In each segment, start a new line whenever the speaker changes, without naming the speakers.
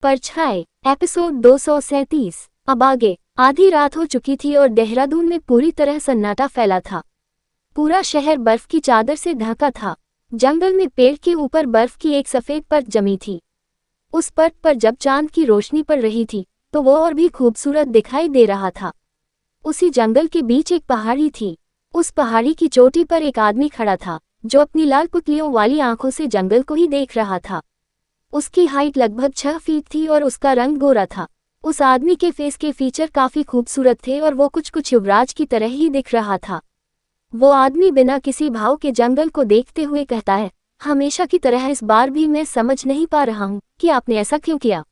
परछाई एपिसोड 237। अब आगे। आधी रात हो चुकी थी और देहरादून में पूरी तरह सन्नाटा फैला था। पूरा शहर बर्फ की चादर से ढका था। जंगल में पेड़ के ऊपर बर्फ की एक सफेद परत जमी थी। उस परत पर जब चांद की रोशनी पड़ रही थी तो वो और भी खूबसूरत दिखाई दे रहा था। उसी जंगल के बीच एक पहाड़ी थी। उस पहाड़ी की चोटी पर एक आदमी खड़ा था जो अपनी लाल पुतलियों वाली आंखों से जंगल को ही देख रहा था। उसकी हाइट लगभग 6 फीट थी और उसका रंग गोरा था। उस आदमी के फेस के फीचर काफी खूबसूरत थे और वो कुछ युवराज की तरह ही दिख रहा था। वो आदमी बिना किसी भाव के जंगल को देखते हुए कहता है, हमेशा की तरह इस बार भी मैं समझ नहीं पा रहा हूँ कि आपने ऐसा क्यों किया।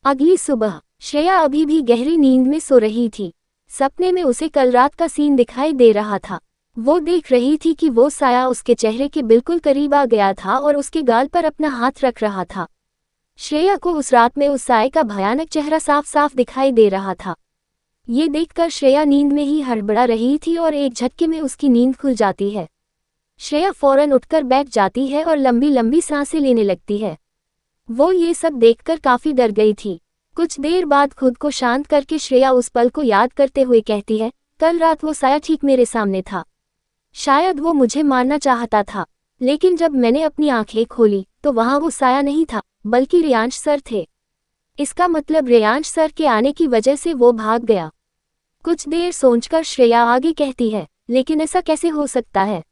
अगली सुबह श्रेया अभी भी गहरी नींद में सो रही थी। सपने में उसे कल रात का सीन दिखाई दे रहा था। वो देख रही थी कि वो साया उसके चेहरे के बिल्कुल करीब आ गया था और उसके गाल पर अपना हाथ रख रहा था। श्रेया को उस रात में उस साये का भयानक चेहरा साफ साफ दिखाई दे रहा था। ये देखकर श्रेया नींद में ही हड़बड़ा रही थी और एक झटके में उसकी नींद खुल जाती है। श्रेया फौरन उठकर बैठ जाती है और लंबी लंबी सांसें लेने लगती है। वो ये सब देखकर काफी डर गई थी। कुछ देर बाद खुद को शांत करके श्रेया उस पल को याद करते हुए कहती है, कल रात वो साया ठीक मेरे सामने था। शायद वो मुझे मारना चाहता था, लेकिन जब मैंने अपनी आंखें खोली तो वहां वो साया नहीं था बल्कि रेयांश सर थे। इसका मतलब रेयांश सर के आने की वजह से वो भाग गया। कुछ देर सोचकर श्रेया आगे कहती है, लेकिन ऐसा कैसे हो सकता है?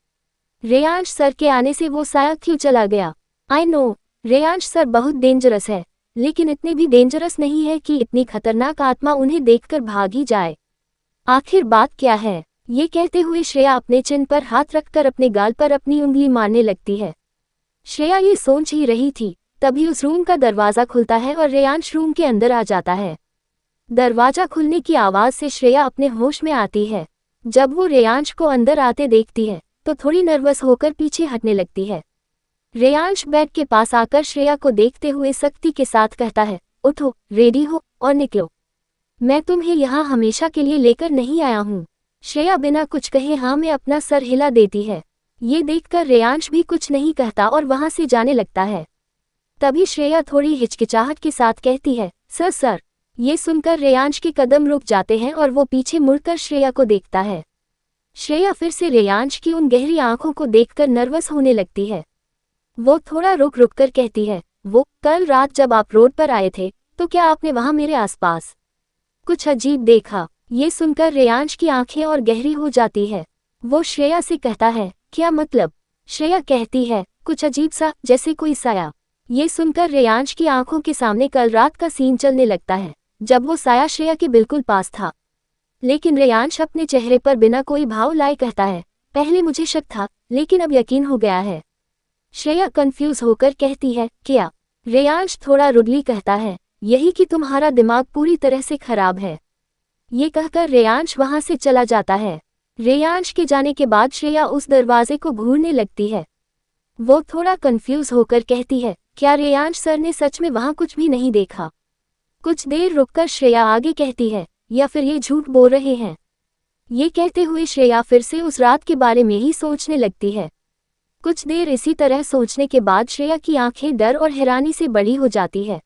रेयांश सर के आने से वो साया क्यों चला गया? आई नो, रेयांश सर बहुत डेंजरस है, लेकिन इतने भी डेंजरस नहीं है कि इतनी खतरनाक आत्मा उन्हें देखकर भाग ही जाए। आखिर बात क्या है? ये कहते हुए श्रेया अपने चिन पर हाथ रखकर अपने गाल पर अपनी उंगली मारने लगती है। श्रेया ये सोच ही रही थी, तभी उस रूम का दरवाजा खुलता है और रेयांश रूम के अंदर आ जाता है। दरवाजा खुलने की आवाज से श्रेया अपने होश में आती है। जब वो रेयांश को अंदर आते देखती है तो थोड़ी नर्वस होकर पीछे हटने लगती है। रेयांश बेड के पास आकर श्रेया को देखते हुए सख्ती के साथ कहता है, उठो, रेडी हो और निकलो। मैं तुम्हें यहाँ हमेशा के लिए लेकर नहीं आया हूँ। श्रेया बिना कुछ कहे हाँ में अपना सर हिला देती है। ये देखकर रेयांश भी कुछ नहीं कहता और वहां से जाने लगता है। तभी श्रेया थोड़ी हिचकिचाहट के साथ कहती है, सर। ये सुनकर रेयांश के कदम रुक जाते हैं और वो पीछे मुड़कर श्रेया को देखता है। श्रेया फिर से रेयांश की उन गहरी आंखों को देखकर नर्वस होने लगती है। वो थोड़ा रुक कर कहती है, वो कल रात जब आप रोड पर आए थे तो क्या आपने वहां मेरे आसपास कुछ अजीब देखा? ये सुनकर रेयांश की आंखें और गहरी हो जाती है। वो श्रेया से कहता है, क्या मतलब? श्रेया कहती है, कुछ अजीब सा, जैसे कोई साया। ये सुनकर रेयांश की आंखों के सामने कल रात का सीन चलने लगता है, जब वो साया श्रेया के बिल्कुल पास था। लेकिन रेयांश अपने चेहरे पर बिना कोई भाव लाए कहता है, पहले मुझे शक था लेकिन अब यकीन हो गया है। श्रेया कंफ्यूज होकर कहती है, क्या? रेयांश थोड़ा रुडली कहता है, यही कि तुम्हारा दिमाग पूरी तरह से खराब है। ये कहकर रेयांश वहां से चला जाता है। रेयांश के जाने के बाद श्रेया उस दरवाजे को घूरने लगती है। वो थोड़ा कंफ्यूज होकर कहती है, क्या रेयांश सर ने सच में वहां कुछ भी नहीं देखा? कुछ देर रुककर श्रेया आगे कहती है, या फिर ये झूठ बोल रहे हैं? ये कहते हुए श्रेया फिर से उस रात के बारे में ही सोचने लगती है। कुछ देर इसी तरह सोचने के बाद श्रेया की आंखें डर और हैरानी से बड़ी हो जाती है।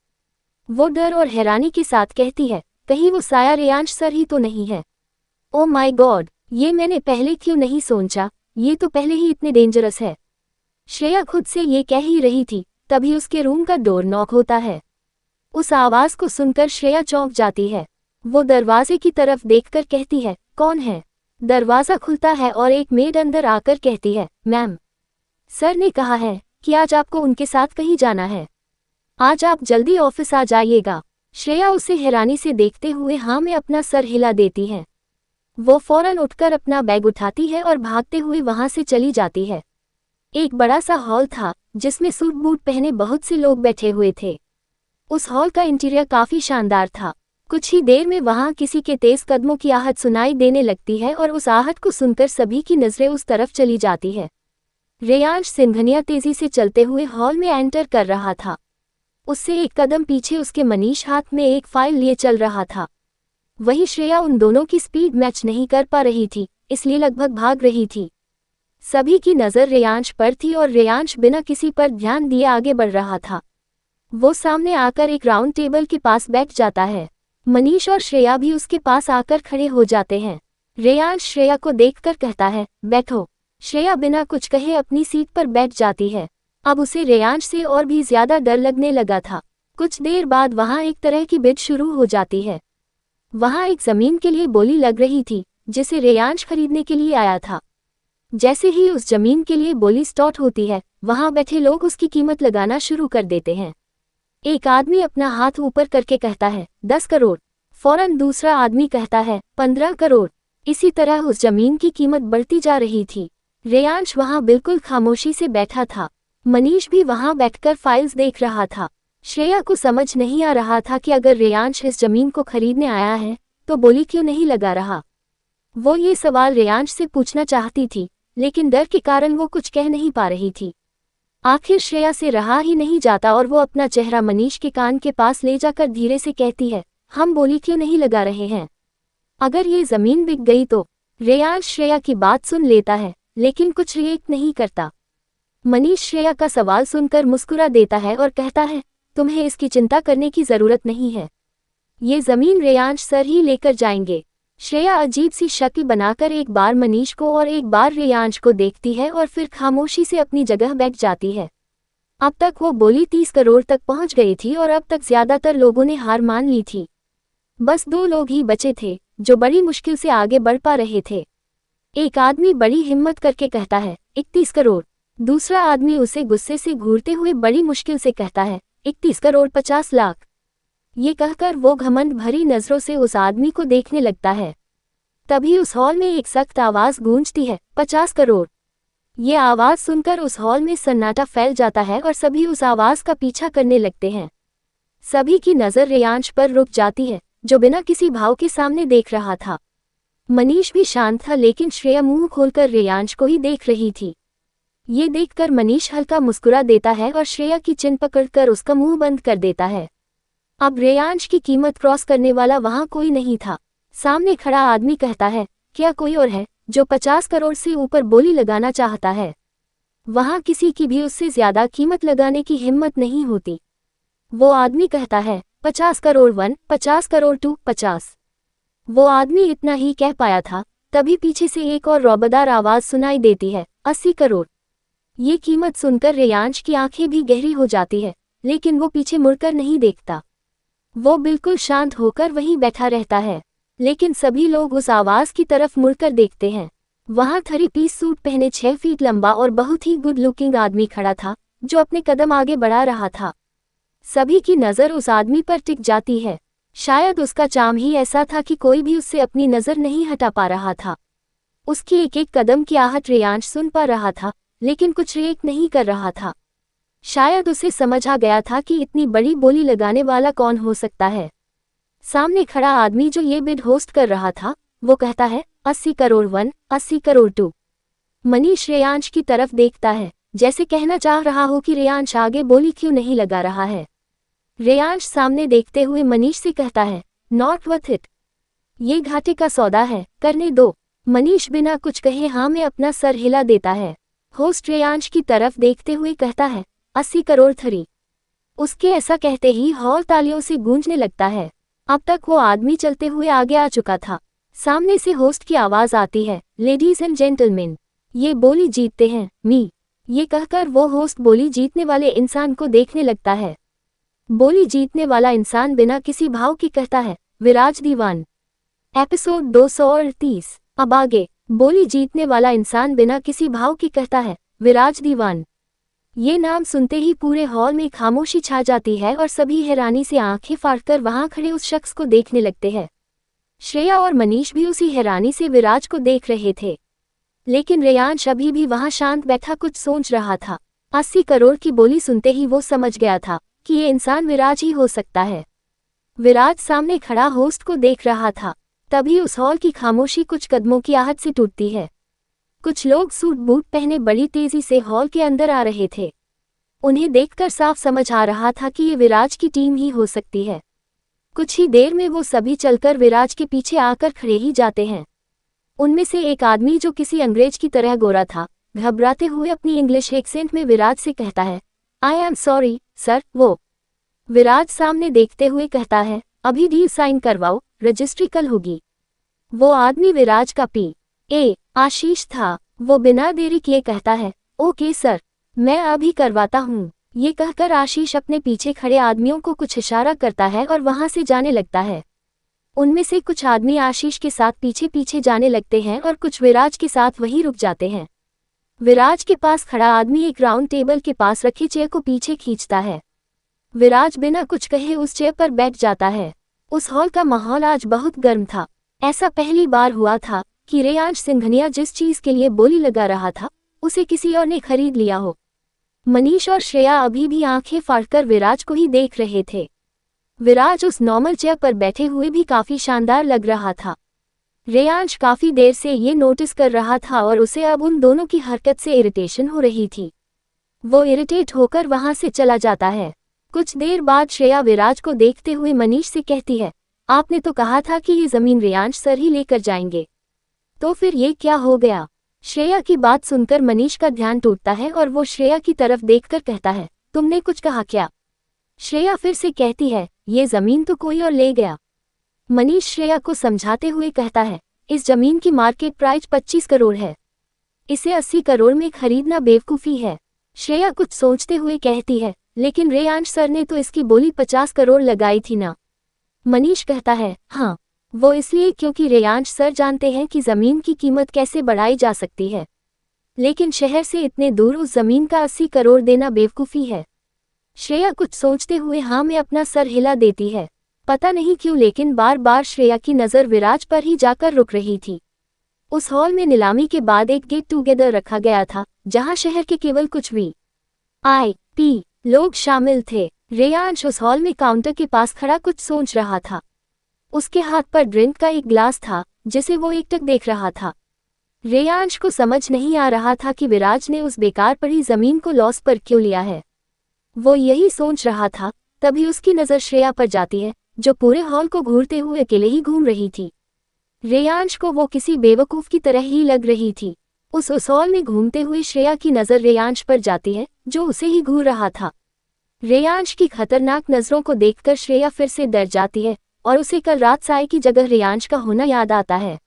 वो डर और हैरानी के साथ कहती है, कहीं वो साया रेयांश सर ही तो नहीं है? ओ माय गॉड, ये मैंने पहले क्यों नहीं सोचा? ये तो पहले ही इतने डेंजरस है। श्रेया खुद से ये कह ही रही थी, तभी उसके रूम का डोर नॉक होता है। उस आवाज को सुनकर श्रेया चौंक जाती है। वो दरवाजे की तरफ देखकर कहती है, कौन है? दरवाजा खुलता है और एक मेड अंदर आकर कहती है, मैम, सर ने कहा है कि आज आपको उनके साथ कहीं जाना है। आज आप जल्दी ऑफिस आ जाइएगा। श्रेया उसे हैरानी से देखते हुए हाँ में अपना सर हिला देती है। वो फौरन उठकर अपना बैग उठाती है और भागते हुए वहां से चली जाती है। एक बड़ा सा हॉल था जिसमें सूट बूट पहने बहुत से लोग बैठे हुए थे। उस हॉल का इंटीरियर काफी शानदार था। कुछ ही देर में वहां किसी के तेज कदमों की आहट सुनाई देने लगती है और उस आहट को सुनकर सभी की नजरें उस तरफ चली जाती है। रेयांश सिंघनिया तेजी से चलते हुए हॉल में एंटर कर रहा था। उससे एक कदम पीछे उसके मनीष हाथ में एक फाइल लिए चल रहा था। वही श्रेया उन दोनों की स्पीड मैच नहीं कर पा रही थी, इसलिए लगभग भाग रही थी। सभी की नज़र रेयांश पर थी और रेयांश बिना किसी पर ध्यान दिए आगे बढ़ रहा था। वो सामने आकर एक राउंड टेबल के पास बैठ जाता है। मनीष और श्रेया भी उसके पास आकर खड़े हो जाते हैं। रेयांश श्रेया को देखकर कहता है, बैठो। श्रेया बिना कुछ कहे अपनी सीट पर बैठ जाती है। अब उसे रेयांश से और भी ज्यादा डर लगने लगा था। कुछ देर बाद वहां एक तरह की बिड शुरू हो जाती है। वहां एक जमीन के लिए बोली लग रही थी, जिसे रेयांश खरीदने के लिए आया था। जैसे ही उस जमीन के लिए बोली स्टार्ट होती है, वहां बैठे लोग उसकी कीमत लगाना शुरू कर देते हैं। एक आदमी अपना हाथ ऊपर करके कहता है, 10 करोड़। फौरन दूसरा आदमी कहता है, 15 करोड़। इसी तरह उस जमीन की कीमत बढ़ती जा रही थी। रेयांश वहां बिल्कुल खामोशी से बैठा था। मनीष भी वहां बैठकर फाइल्स देख रहा था। श्रेया को समझ नहीं आ रहा था कि अगर रेयांश इस जमीन को खरीदने आया है तो बोली क्यों नहीं लगा रहा। वो ये सवाल रेयांश से पूछना चाहती थी, लेकिन डर के कारण वो कुछ कह नहीं पा रही थी। आखिर श्रेया से रहा ही नहीं जाता और वो अपना चेहरा मनीष के कान के पास ले जाकर धीरे से कहती है, हम बोली क्यों नहीं लगा रहे हैं? अगर ये जमीन बिक गई तो? रेयांश श्रेया की बात सुन लेता है, लेकिन कुछ रिएक्ट नहीं करता। मनीष श्रेया का सवाल सुनकर मुस्कुरा देता है और कहता है, तुम्हें इसकी चिंता करने की जरूरत नहीं है। ये जमीन रेयांश सर ही लेकर जाएंगे। श्रेया अजीब सी शक्ल बनाकर एक बार मनीष को और एक बार रेयांश को देखती है और फिर खामोशी से अपनी जगह बैठ जाती है। अब तक वो बोली 30 करोड़ तक पहुंच गई थी और अब तक ज्यादातर लोगों ने हार मान ली थी। बस 2 लोग ही बचे थे जो बड़ी मुश्किल से आगे बढ़ पा रहे थे। एक आदमी बड़ी हिम्मत करके कहता है, 31 करोड़। दूसरा आदमी उसे गुस्से से घूरते हुए बड़ी मुश्किल से कहता है, 31 करोड़ 50 लाख। ये कहकर वो घमंड भरी नजरों से उस आदमी को देखने लगता है। तभी उस हॉल में एक सख्त आवाज गूंजती है, 50 करोड़। ये आवाज सुनकर उस हॉल में सन्नाटा फैल जाता है और सभी उस आवाज का पीछा करने लगते हैं। सभी की नजर रेयांश पर रुक जाती है, जो बिना किसी भाव के सामने देख रहा था। मनीष भी शांत था, लेकिन श्रेया मुंह खोलकर रेयांश को ही देख रही थी। ये देखकर मनीष हल्का मुस्कुरा देता है और श्रेया की चिन पकड़कर उसका मुंह बंद कर देता है। अब रेयांश की कीमत क्रॉस करने वाला वहां कोई नहीं था। सामने खड़ा आदमी कहता है, क्या कोई और है जो 50 करोड़ से ऊपर बोली लगाना चाहता है? वहां किसी की भी उससे ज्यादा कीमत लगाने की हिम्मत नहीं होती। वो आदमी कहता है, 50 करोड़ 1, 50 करोड़ 2, 50। वो आदमी इतना ही कह पाया था, तभी पीछे से एक और रौबदार आवाज सुनाई देती है, 80 करोड़। ये कीमत सुनकर रेयांश की आंखें भी गहरी हो जाती है, लेकिन वो पीछे मुड़कर नहीं देखता। वो बिल्कुल शांत होकर वहीं बैठा रहता है, लेकिन सभी लोग उस आवाज की तरफ मुड़कर देखते हैं। वहां 3-पीस सूट पहने 6 फीट लंबा और बहुत ही गुड लुकिंग आदमी खड़ा था, जो अपने कदम आगे बढ़ा रहा था। सभी की नजर उस आदमी पर टिक जाती है। शायद उसका चाम ही ऐसा था कि कोई भी उससे अपनी नजर नहीं हटा पा रहा था। उसकी एक एक कदम की आहट रेयांश सुन पा रहा था, लेकिन कुछ रिएक्ट नहीं कर रहा था। शायद उसे समझ आ गया था कि इतनी बड़ी बोली लगाने वाला कौन हो सकता है। सामने खड़ा आदमी जो ये बिड होस्ट कर रहा था, वो कहता है, 80 करोड़ 1, 80 करोड़ 2। मनीष रेयांश की तरफ देखता है, जैसे कहना चाह रहा हो कि रेयांश आगे बोली क्यों नहीं लगा रहा है। रेयांश सामने देखते हुए मनीष से कहता है, नॉट वर्थ इट। ये घाटे का सौदा है, करने दो। मनीष बिना कुछ कहे हाँ में अपना सर हिला देता है। होस्ट रेयांश की तरफ देखते हुए कहता है, 80 करोड़ 3। उसके ऐसा कहते ही हॉल तालियों से गूंजने लगता है। अब तक वो आदमी चलते हुए आगे आ चुका था। सामने से होस्ट की आवाज आती है, लेडीज एंड जेंटलमैन, ये बोली जीतते हैं मी। ये कहकर वो होस्ट बोली जीतने वाले इंसान को देखने लगता है। बोली जीतने वाला इंसान बिना किसी भाव के कहता है, विराज दीवान। एपिसोड 238। अब आगे। बोली जीतने वाला इंसान बिना किसी भाव के कहता है, विराज दीवान। ये नाम सुनते ही पूरे हॉल में खामोशी छा जाती है और सभी हैरानी से आंखें फाड़कर वहां खड़े उस शख्स को देखने लगते हैं। श्रेया और मनीष भी उसी हैरानी से विराज को देख रहे थे, लेकिन रेयांश अभी भी वहां शांत बैठा कुछ सोच रहा था। 80 करोड़ की बोली सुनते ही वो समझ गया था कि ये इंसान विराज ही हो सकता है। विराज सामने खड़ा होस्ट को देख रहा था। तभी उस हॉल की खामोशी कुछ कदमों की आहट से टूटती है। कुछ लोग सूट बूट पहने बड़ी तेजी से हॉल के अंदर आ रहे थे। उन्हें देखकर साफ समझ आ रहा था कि ये विराज की टीम ही हो सकती है। कुछ ही देर में वो सभी चलकर विराज के पीछे आकर खड़े ही जाते हैं। उनमें से एक आदमी जो किसी अंग्रेज की तरह गोरा था, घबराते हुए अपनी इंग्लिश एक्सेंट में विराज से कहता है, आई एम सॉरी सर, वो विराज सामने देखते हुए कहता है, अभी डील साइन करवाओ, रजिस्ट्री कल होगी। वो आदमी विराज का आशीष था। वो बिना देरी किए कहता है, ओके सर, मैं अभी करवाता हूँ। ये कहकर आशीष अपने पीछे खड़े आदमियों को कुछ इशारा करता है और वहां से जाने लगता है। उनमें से कुछ आदमी आशीष के साथ पीछे पीछे जाने लगते हैं और कुछ विराज के साथ वहीं रुक जाते हैं। विराज के पास खड़ा आदमी एक राउंड टेबल के पास रखी चेयर को पीछे खींचता है। विराज बिना कुछ कहे उस चेयर पर बैठ जाता है। उस हॉल का माहौल आज बहुत गर्म था। ऐसा पहली बार हुआ था कि रेयांश सिंघनिया जिस चीज के लिए बोली लगा रहा था उसे किसी और ने खरीद लिया हो। मनीष और श्रेया अभी भी आंखें फाड़कर विराज को ही देख रहे थे। विराज उस नॉर्मल चेयर पर बैठे हुए भी काफी शानदार लग रहा था। रेयांश काफी देर से ये नोटिस कर रहा था और उसे अब उन दोनों की हरकत से इरिटेशन हो रही थी। वो इरिटेट होकर वहां से चला जाता है। कुछ देर बाद श्रेया विराज को देखते हुए मनीष से कहती है, आपने तो कहा था कि ये जमीन रेयांश सर ही लेकर जाएंगे, तो फिर ये क्या हो गया? श्रेया की बात सुनकर मनीष का ध्यान टूटता है और वो श्रेया की तरफ देखकर कहता है, तुमने कुछ कहा क्या? श्रेया फिर से कहती है, ये जमीन तो कोई और ले गया। मनीष श्रेया को समझाते हुए कहता है, इस जमीन की मार्केट प्राइस 25 करोड़ है। इसे 80 करोड़ में खरीदना बेवकूफ़ी है। श्रेया कुछ सोचते हुए कहती है, लेकिन रेयांश सर ने तो इसकी बोली 50 करोड़ लगाई थी ना। मनीष कहता है, हाँ, वो इसलिए क्योंकि रेयांश सर जानते हैं कि जमीन की कीमत कैसे बढ़ाई जा सकती है, लेकिन शहर से इतने दूर उस जमीन का 80 करोड़ देना बेवकूफ़ी है। श्रेया कुछ सोचते हुए हाँ में अपना सर हिला देती है। पता नहीं क्यों लेकिन बार बार श्रेया की नज़र विराज पर ही जाकर रुक रही थी। उस हॉल में नीलामी के बाद एक गेट टुगेदर रखा गया था जहां शहर के केवल कुछ VIP लोग शामिल थे। रेयांश उस हॉल में काउंटर के पास खड़ा कुछ सोच रहा था। उसके हाथ पर ड्रिंक का एक ग्लास था जिसे वो एकटक देख रहा था। रेयांश को समझ नहीं आ रहा था कि विराज ने उस बेकार पड़ी जमीन को लॉस पर क्यों लिया है। वो यही सोच रहा था, तभी उसकी नज़र श्रेया पर जाती है जो पूरे हॉल को घूरते हुए अकेले ही घूम रही थी। रेयांश को वो किसी बेवकूफ़ की तरह ही लग रही थी। उस हॉल में घूमते हुए श्रेया की नज़र रेयांश पर जाती है जो उसे ही घूर रहा था। रेयांश की खतरनाक नज़रों को देखकर श्रेया फिर से डर जाती है और उसे कल रात साय की जगह रेयांश का होना याद आता है।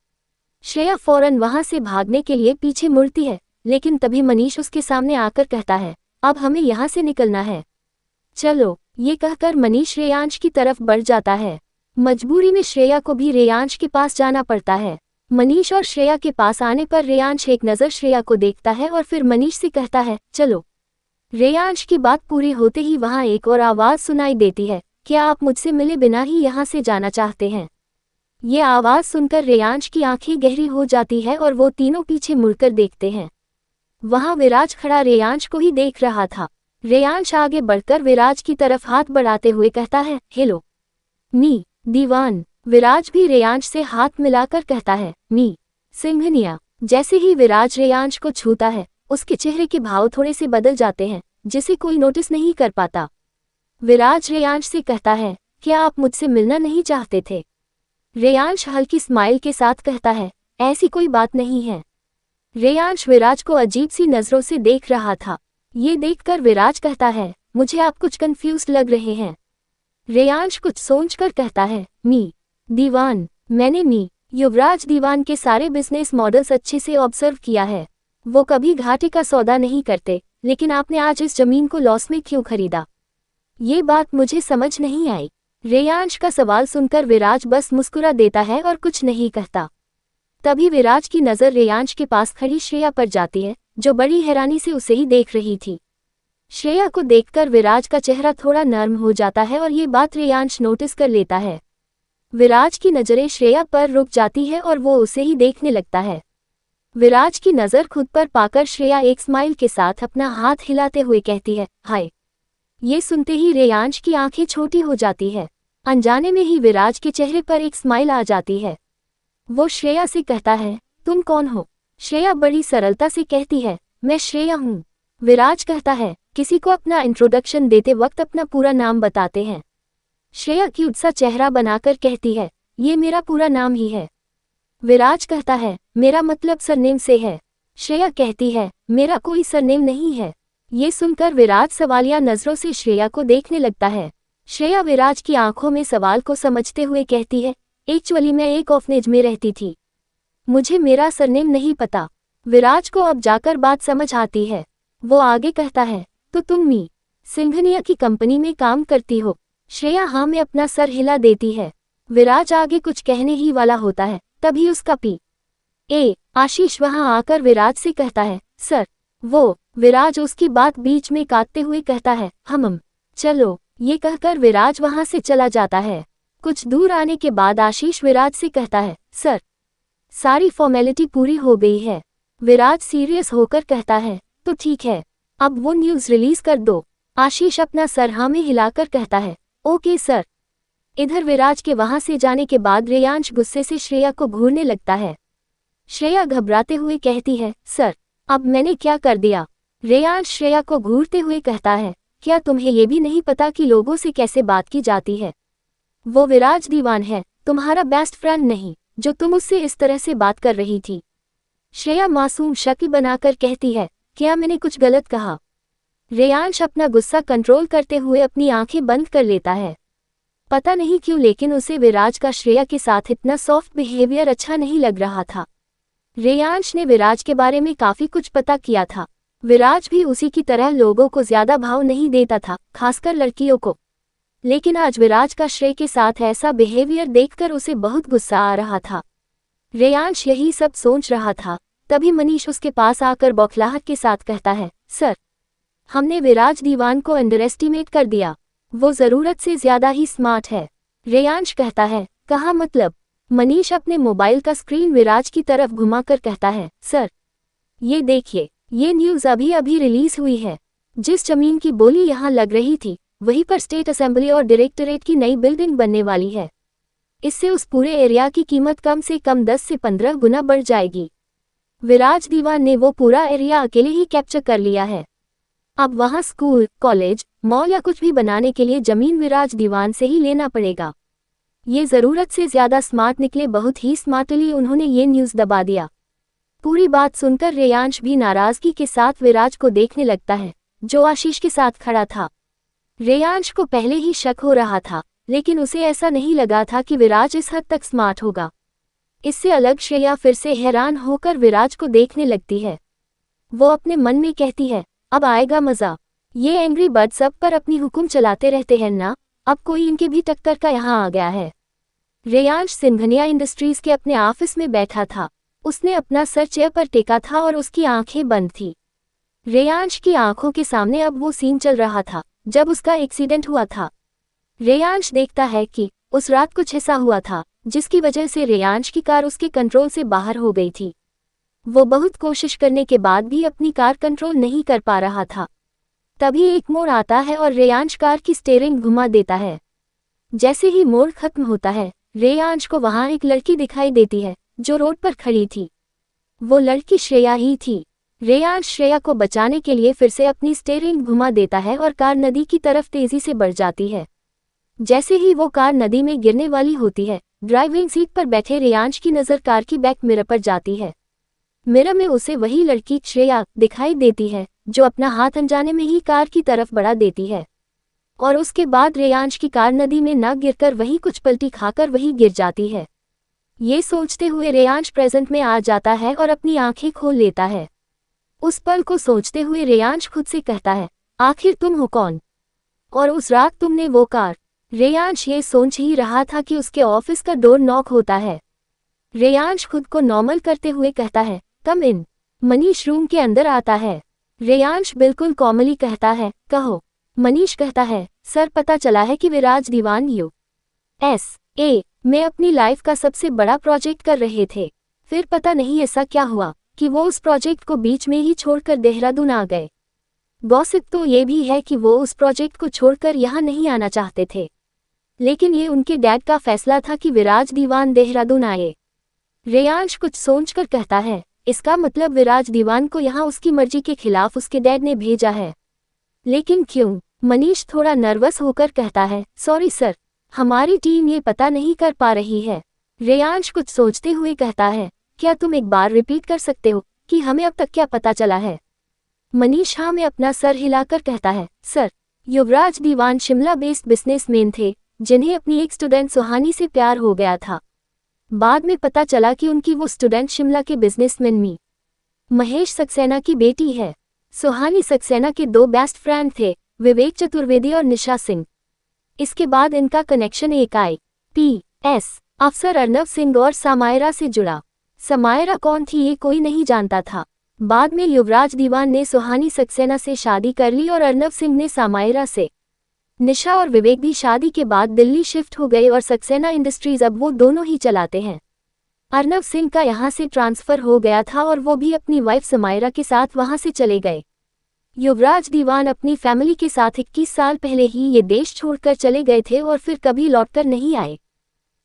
श्रेया फौरन वहां से भागने के लिए पीछे मुड़ती है, लेकिन तभी मनीष उसके सामने आकर कहता है, अब हमें यहाँ से निकलना है, चलो। ये कहकर मनीष रेयांश की तरफ बढ़ जाता है। मजबूरी में श्रेया को भी रेयांश के पास जाना पड़ता है। मनीष और श्रेया के पास आने पर रेयांश एक नज़र श्रेया को देखता है और फिर मनीष से कहता है, चलो। रेयांश की बात पूरी होते ही वहां एक और आवाज़ सुनाई देती है, क्या आप मुझसे मिले बिना ही यहाँ से जाना चाहते हैं? ये आवाज़ सुनकर रेयांश की आंखें गहरी हो जाती है और वो तीनों पीछे मुड़कर देखते हैं। वहां विराज खड़ा रेयांश को ही देख रहा था। रेयांश आगे बढ़कर विराज की तरफ हाथ बढ़ाते हुए कहता है, हेलो मी दीवान। विराज भी रेयांश से हाथ मिलाकर कहता है, मी सिंघनिया। जैसे ही विराज रेयांश को छूता है उसके चेहरे के भाव थोड़े से बदल जाते हैं जिसे कोई नोटिस नहीं कर पाता। विराज रेयांश से कहता है, क्या आप मुझसे मिलना नहीं चाहते थे? रेयांश हल्की स्माइल के साथ कहता है, ऐसी कोई बात नहीं है। रेयांश विराज को अजीब सी नज़रों से देख रहा था। ये देखकर विराज कहता है, मुझे आप कुछ कंफ्यूज्ड लग रहे हैं। रेयांश कुछ सोचकर कहता है, मी दीवान। मैंने मी युवराज दीवान के सारे बिजनेस मॉडल्स अच्छे से ऑब्जर्व किया है। वो कभी घाटे का सौदा नहीं करते, लेकिन आपने आज इस जमीन को लॉस में क्यों खरीदा? ये बात मुझे समझ नहीं आई। रेयांश का सवाल सुनकर विराज बस मुस्कुरा देता है और कुछ नहीं कहता। तभी विराज की नज़र रेयांश के पास खड़ी श्रेया पर जाती है जो बड़ी हैरानी से उसे ही देख रही थी। श्रेया को देखकर विराज का चेहरा थोड़ा नर्म हो जाता है और ये बात रेयांश नोटिस कर लेता है। विराज की नज़रें श्रेया पर रुक जाती है और वो उसे ही देखने लगता है। विराज की नज़र खुद पर पाकर श्रेया एक स्माइल के साथ अपना हाथ हिलाते हुए कहती है, हाय। ये सुनते ही रेयांश की आंखें छोटी हो जाती है। अनजाने में ही विराज के चेहरे पर एक स्माइल आ जाती है। वो श्रेया से कहता है, तुम कौन हो? श्रेया बड़ी सरलता से कहती है, मैं श्रेया हूँ। विराज कहता है, किसी को अपना इंट्रोडक्शन देते वक्त अपना पूरा नाम बताते हैं। श्रेया क्यूट सा चेहरा बनाकर कहती है, ये मेरा पूरा नाम ही है। विराज कहता है, मेरा मतलब सरनेम से है। श्रेया कहती है, मेरा कोई सरनेम नहीं है। ये सुनकर विराज सवालिया नज़रों से श्रेया को देखने लगता है। श्रेया विराज की आंखों में सवाल को समझते हुए कहती है, एक्चुअली मैं एक ऑर्फनेज में रहती थी, मुझे मेरा सरनेम नहीं पता। विराज को अब जाकर बात समझ आती है। वो आगे कहता है, तो तुम मी सिंघनिया की कंपनी में काम करती हो? श्रेया हाँ में अपना सर हिला देती है। विराज आगे कुछ कहने ही वाला होता है, तभी उसका आशीष वहां आकर विराज से कहता है, सर वो। विराज उसकी बात बीच में काटते हुए कहता है, चलो। ये कहकर विराज वहां से चला जाता है। कुछ दूर आने के बाद आशीष विराज से कहता है, सर सारी फॉर्मेलिटी पूरी हो गई है। विराज सीरियस होकर कहता है, तो ठीक है, अब वो न्यूज़ रिलीज कर दो। आशीष अपना सर हाँ में हिलाकर कहता है, ओके सर। इधर विराज के वहां से जाने के बाद रेयांश गुस्से से श्रेया को घूरने लगता है। श्रेया घबराते हुए कहती है, सर अब मैंने क्या कर दिया? रेयांश श्रेया को घूरते हुए कहता है, क्या तुम्हें ये भी नहीं पता कि लोगों से कैसे बात की जाती है? वो विराज दीवान है, तुम्हारा बेस्ट फ्रेंड नहीं, जो तुम उससे इस तरह से बात कर रही थी। श्रेया मासूम शक्ल बनाकर कहती है, क्या मैंने कुछ गलत कहा? रेयांश अपना गुस्सा कंट्रोल करते हुए अपनी आंखें बंद कर लेता है। पता नहीं क्यों लेकिन उसे विराज का श्रेया के साथ इतना सॉफ्ट बिहेवियर अच्छा नहीं लग रहा था। रेयांश ने विराज के बारे में काफी कुछ पता किया था। विराज भी उसी की तरह लोगों को ज्यादा भाव नहीं देता था, खासकर लड़कियों को। लेकिन आज विराज का श्रेय के साथ ऐसा बिहेवियर देखकर उसे बहुत गुस्सा आ रहा था। रेयांश यही सब सोच रहा था, तभी मनीष उसके पास आकर बौखलाहट के साथ कहता है, सर हमने विराज दीवान को अंडर एस्टिमेट कर दिया, वो जरूरत से ज्यादा ही स्मार्ट है। रेयांश कहता है, कहाँ मतलब? मनीष अपने मोबाइल का स्क्रीन विराज की तरफ घुमाकर कहता है, सर ये देखिए, ये न्यूज़ अभी अभी रिलीज हुई है। जिस जमीन की बोली यहाँ लग रही थी, वहीं पर स्टेट असेंबली और डायरेक्टरेट की नई बिल्डिंग बनने वाली है। इससे उस पूरे एरिया की कीमत कम से कम 10 से 15 गुना बढ़ जाएगी। विराज दीवान ने वो पूरा एरिया अकेले ही कैप्चर कर लिया है। अब वहाँ स्कूल, कॉलेज, मॉल या कुछ भी बनाने के लिए जमीन विराज दीवान से ही लेना पड़ेगा। ये ज़रूरत से ज़्यादा स्मार्ट निकले, बहुत ही स्मार्टली उन्होंने ये न्यूज़ दबा दिया। पूरी बात सुनकर रेयांश भी नाराज़गी के साथ विराज को देखने लगता है, जो आशीष के साथ खड़ा था। रेयांश को पहले ही शक हो रहा था, लेकिन उसे ऐसा नहीं लगा था कि विराज इस हद तक स्मार्ट होगा। इससे अलग श्रेया फिर से हैरान होकर विराज को देखने लगती है। वो अपने मन में कहती है, अब आएगा मज़ा। ये एंग्री बर्ड सब पर अपनी हुक्म चलाते रहते हैं ना, अब कोई इनके भी टक्कर का यहाँ आ गया है। रेयांश सिंघनिया इंडस्ट्रीज के अपने ऑफिस में बैठा था। उसने अपना सर चेयर पर टेका था और उसकी आंखें बंद थी। रेयांश की आंखों के सामने अब वो सीन चल रहा था जब उसका एक्सीडेंट हुआ था। रेयांश देखता है कि उस रात कुछ ऐसा हुआ था जिसकी वजह से रेयांश की कार उसके कंट्रोल से बाहर हो गई थी। वो बहुत कोशिश करने के बाद भी अपनी कार कंट्रोल नहीं कर पा रहा था। तभी एक मोड़ आता है और रेयांश कार की स्टीयरिंग घुमा देता है। जैसे ही मोड़ खत्म होता है, रेयांश को वहां एक लड़की दिखाई देती है जो रोड पर खड़ी थी। वो लड़की श्रेया ही थी। रेयांश श्रेया को बचाने के लिए फिर से अपनी स्टीयरिंग घुमा देता है और कार नदी की तरफ तेजी से बढ़ जाती है। जैसे ही वो कार नदी में गिरने वाली होती है, ड्राइविंग सीट पर बैठे रेयांश की नज़र कार की बैक मिरर पर जाती है। मिरर में उसे वही लड़की श्रेया दिखाई देती है जो अपना हाथ अनजाने में ही कार की तरफ बढ़ा देती है। और उसके बाद रेयांश की कार नदी में न गिरकर वहीं कुछ पलटी खाकर वहीं गिर जाती है। ये सोचते हुए रेयांश प्रेजेंट में आ जाता है और अपनी आंखें खोल लेता है। उस पल को सोचते हुए रेयांश खुद से कहता है, आखिर तुम हो कौन? और उस रात तुमने वो कार। रेयांश ये सोच ही रहा था कि उसके ऑफिस का डोर नॉक होता है। रेयांश खुद को नॉर्मल करते हुए कहता है, कम इन। मनीष रूम के अंदर आता है। रेयांश बिल्कुल कॉमली कहता है, कहो। मनीष कहता है, सर पता चला है कि विराज दीवान USA में अपनी लाइफ का सबसे बड़ा प्रोजेक्ट कर रहे थे। फिर पता नहीं ऐसा क्या हुआ कि वो उस प्रोजेक्ट को बीच में ही छोड़कर देहरादून आ गए। गॉसिप तो ये भी है कि वो उस प्रोजेक्ट को छोड़कर यहाँ नहीं आना चाहते थे, लेकिन ये उनके डैड का फैसला था कि विराज दीवान देहरादून आए। रेयांश कुछ सोचकर कहता है, इसका मतलब विराज दीवान को यहाँ उसकी मर्जी के खिलाफ उसके डैड ने भेजा है। लेकिन क्यों? मनीष थोड़ा नर्वस होकर कहता है, सॉरी सर, हमारी टीम ये पता नहीं कर पा रही है। रेयांश कुछ सोचते हुए कहता है, क्या तुम एक बार रिपीट कर सकते हो कि हमें अब तक क्या पता चला है? मनीष हाँ में अपना सर हिलाकर कहता है, सर युवराज दीवान शिमला बेस्ड बिजनेसमैन थे जिन्हें अपनी एक स्टूडेंट सुहानी से प्यार हो गया था। बाद में पता चला कि उनकी वो स्टूडेंट शिमला के बिजनेसमैन महेश सक्सेना की बेटी है। सुहानी सक्सेना के दो बेस्ट फ्रेंड थे, विवेक चतुर्वेदी और निशा सिंह। इसके बाद इनका कनेक्शन एक IPS अफसर अर्नव सिंह और समायरा से जुड़ा। समायरा कौन थी ये कोई नहीं जानता था। बाद में युवराज दीवान ने सुहानी सक्सेना से शादी कर ली और अर्नव सिंह ने समायरा से। निशा और विवेक भी शादी के बाद दिल्ली शिफ्ट हो गए और सक्सेना इंडस्ट्रीज अब वो दोनों ही चलाते हैं। अर्नव सिंह का यहाँ से ट्रांसफ़र हो गया था और वो भी अपनी वाइफ समायरा के साथ वहाँ से चले गए। युवराज दीवान अपनी फैमिली के साथ 21 साल पहले ही ये देश छोड़कर चले गए थे और फिर कभी लौटकर नहीं आए।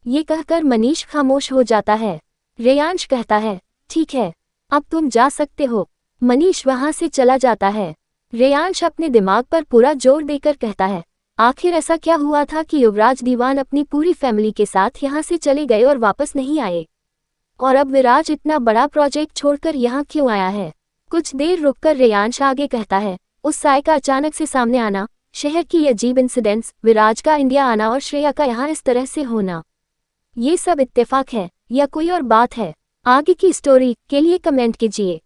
ये कहकर मनीष खामोश हो जाता है। रेयांश कहता है, ठीक है, अब तुम जा सकते हो। मनीष वहाँ से चला जाता है। रेयांश अपने दिमाग पर पूरा जोर देकर कहता है, आखिर ऐसा क्या हुआ था कि युवराज दीवान अपनी पूरी फैमिली के साथ यहाँ से चले गए और वापस नहीं आए? और अब विराज इतना बड़ा प्रोजेक्ट छोड़कर यहाँ क्यों आया है? कुछ देर रुककर रेयांश आगे कहता है, उस साय का अचानक से सामने आना, शहर की अजीब इंसिडेंट्स, विराज का इंडिया आना और श्रेया का यहाँ इस तरह से होना, ये सब इत्तेफाक है या कोई और बात है? आगे की स्टोरी के लिए कमेंट कीजिए।